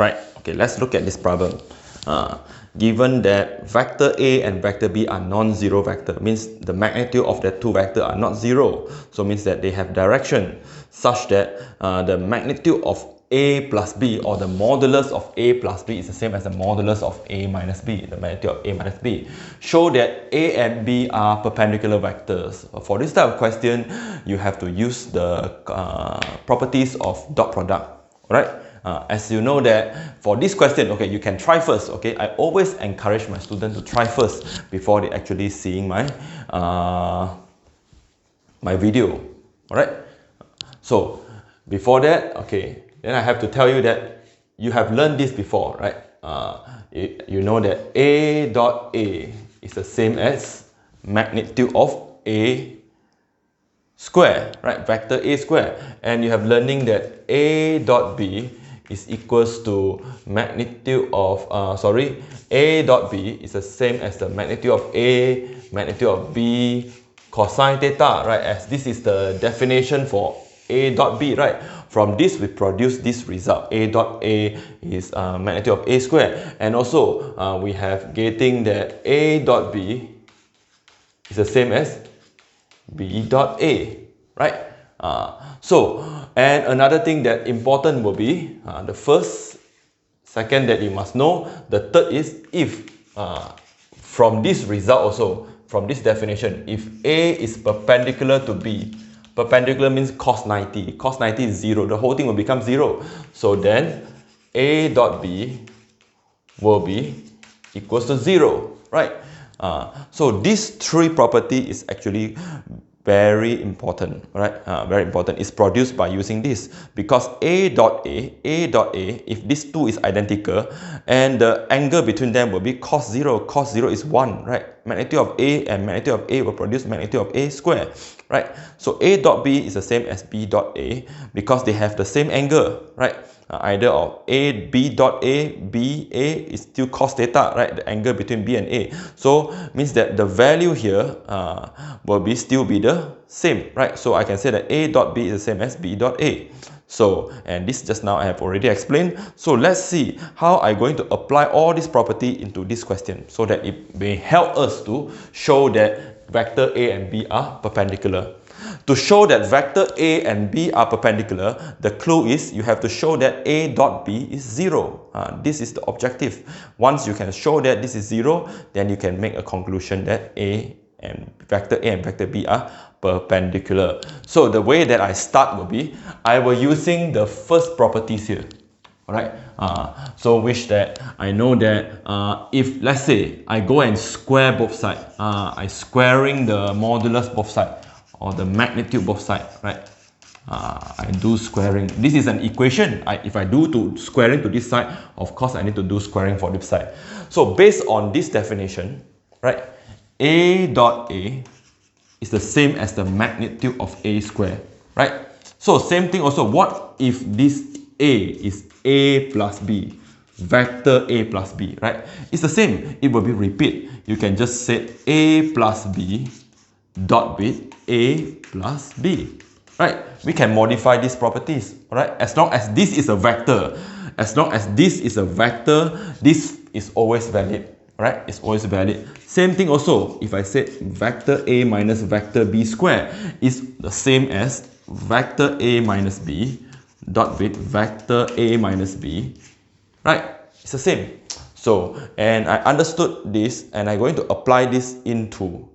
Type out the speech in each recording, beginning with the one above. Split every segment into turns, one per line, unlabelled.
right? Okay, let's look at this problem. Given that vector A and vector B are non-zero vector, means the magnitude of the two vectors are not zero, so means that they have direction such that the magnitude of A plus B, or the modulus of A plus B, is the same as the modulus of A minus B, the magnitude of A minus B. Show that A and B are perpendicular vectors. For this type of question, you have to use the properties of dot product, right? As you know that for this question, okay, you can try first, okay? I always encourage my students to try first before they actually seeing my my video, alright? So before that, okay, then I have to tell you that you have learned this before, right? You know that A dot A is the same as magnitude of A square, right? Vector A square. And you have learning that A dot B is equals to magnitude of, A dot B is the same as the magnitude of A, magnitude of B, cosine theta, right? As this is the definition for A dot B, right? From this, we produce this result. A dot A is magnitude of A square. And also, we have getting that A dot B is the same as B dot A, right? And another thing that important will be the first, second that you must know. The third is if from this result also, from this definition, if A is perpendicular to B, perpendicular means cos 90. Cos 90 is 0. The whole thing will become 0. So then A dot B will be equals to 0, right? So this three property is actually very important, right? Very important. It's produced by using this, because A dot A, if this two is identical, and the angle between them will be cos 0. Cos 0 is 1, right? Magnitude of A and magnitude of A will produce magnitude of A square, right? So A dot B is the same as B dot A because they have the same angle, right? Either of B dot A, B A is still cos theta, right? The angle between B and A. So means that the value here will still be the same, right? So I can say that A dot B is the same as B dot A. So, and this just now I have already explained. So let's see how I'm going to apply all this property into this question so that it may help us to show that vector A and B are perpendicular. To show that vector A and B are perpendicular, the clue is you have to show that A dot B is 0. This is the objective. Once you can show that this is 0, then you can make a conclusion that vector A and vector B are perpendicular. So the way that I start will be, I will using the first properties here. Alright, so which that I know that if let's say I go and square both sides, I squaring the modulus both sides, or the magnitude both sides, right? I do squaring. This is an equation. If I do to squaring to this side, of course I need to do squaring for this side. So based on this definition, right, A dot A is the same as the magnitude of A square, right? So same thing also, what if this A is A plus B, vector A plus B, right? It's the same, it will be repeat. You can just say A plus B dot with A plus B, right? We can modify these properties, right? As long as this is a vector, as long as this is a vector, this is always valid, right? It's always valid. Same thing also, if I say vector A minus vector B square is the same as vector A minus B dot with vector A minus B, right? It's the same. So, and I understood this, and I'm going to apply this into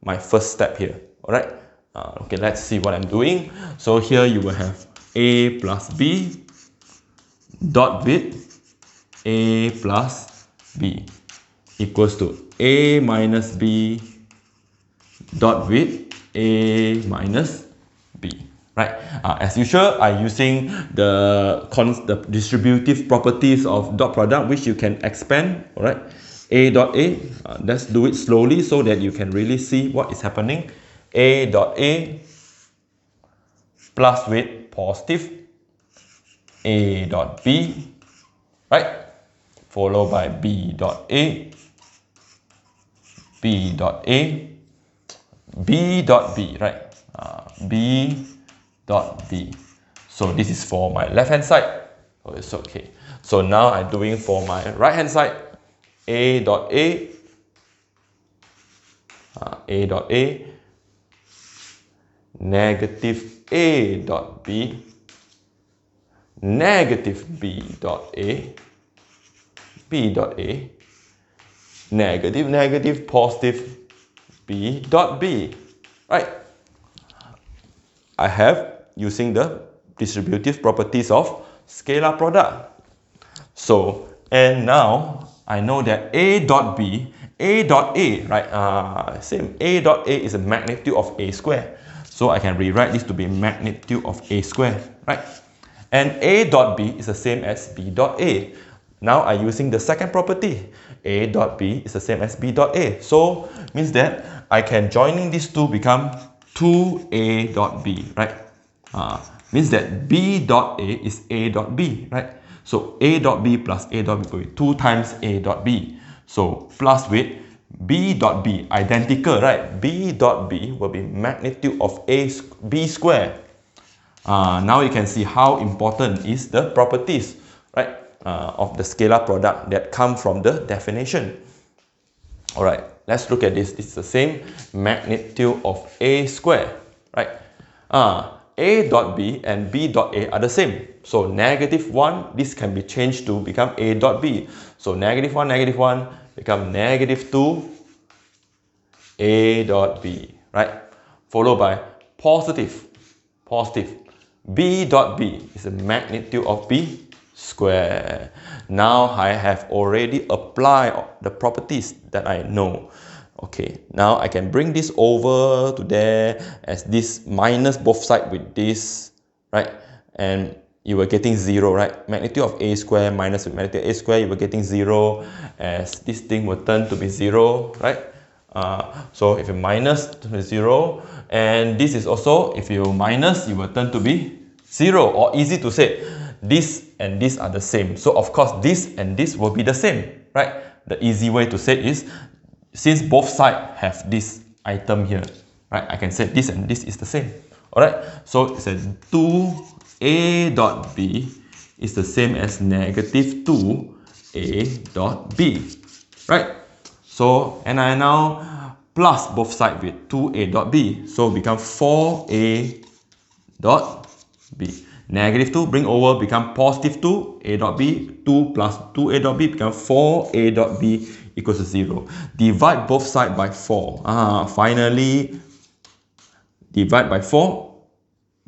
my first step here, alright? Okay, let's see what I'm doing. So here you will have A plus B dot with A plus B equals to A minus B dot with A minus B, right? As usual, I'm using the distributive properties of dot product, which you can expand, alright? A dot A, let's do it slowly so that you can really see what is happening. A dot A plus with positive A dot B, right? Followed by B dot A, B dot A, B dot B, right? B dot B. So this is for my left hand side. Oh, it's okay. So now I'm doing for my right hand side, A dot A, A dot A, negative A dot B, negative B dot A, B dot A, negative, negative, positive B dot B, right? I have using the distributive properties of scalar product. So, and now I know that A dot B, A dot A, right? Same, A dot A is a magnitude of A square. So I can rewrite this to be magnitude of A square, right? And A dot B is the same as B dot A. Now I'm using the second property. A dot B is the same as B dot A. So, means that I can joining these two become 2A dot B, right? Means that B dot A is A dot B, right? So A dot B plus A dot B will be 2 times A dot B. So plus with B dot B, identical, right? B dot B will be magnitude of B square. Now you can see how important is the properties, right? Of the scalar product that come from the definition. Alright, let's look at this. This is the same magnitude of A square, right? A dot B and B dot A are the same. So negative 1, this can be changed to become A dot B. So negative 1 become negative 2 A dot B, right? Followed by positive B dot B is the magnitude of B square. Now I have already applied the properties that I know. Okay, now I can bring this over to there as this minus both sides with this, right? And you were getting 0, right? Magnitude of A square minus with magnitude of A square, you were getting 0, as this thing will turn to be 0, right? So if you minus to be 0, and this is also, if you minus, you will turn to be 0, or easy to say, this and this are the same. So of course, this and this will be the same, right? The easy way to say is, since both sides have this item here, right? I can say this and this is the same, alright? So it says 2A dot B is the same as negative 2A dot B, right? So, and I now plus both sides with 2A dot B. So become 4A dot B. Negative 2 bring over become positive 2 A dot B. 2 plus 2A dot B become 4A dot B equals to 0. Divide both sides by 4. Finally, divide by 4.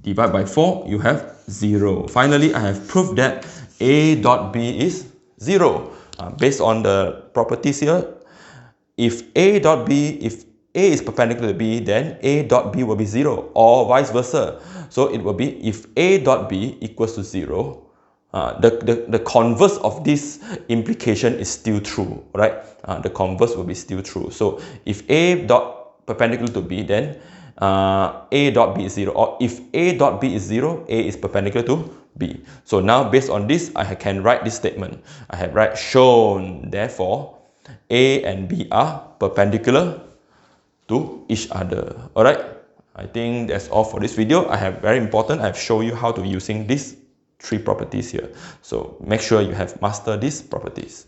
Divide by 4, you have 0. Finally, I have proved that A dot B is 0. Based on the properties here, if A dot B, if A is perpendicular to B, then A dot B will be 0, or vice versa. So it will be, if A dot B equals to 0, the converse of this implication is still true, right? The converse will be still true. So if A dot perpendicular to B, then A dot B is 0, or if A dot B is 0, A is perpendicular to B. So now based on this, I can write this statement. I have shown, therefore, A and B are perpendicular to each other. Alright, I think that's all for this video. I have very important, I have shown you how to using these 3 properties here. So make sure you have mastered these properties.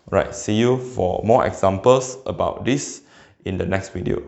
Alright, see you for more examples about this in the next video.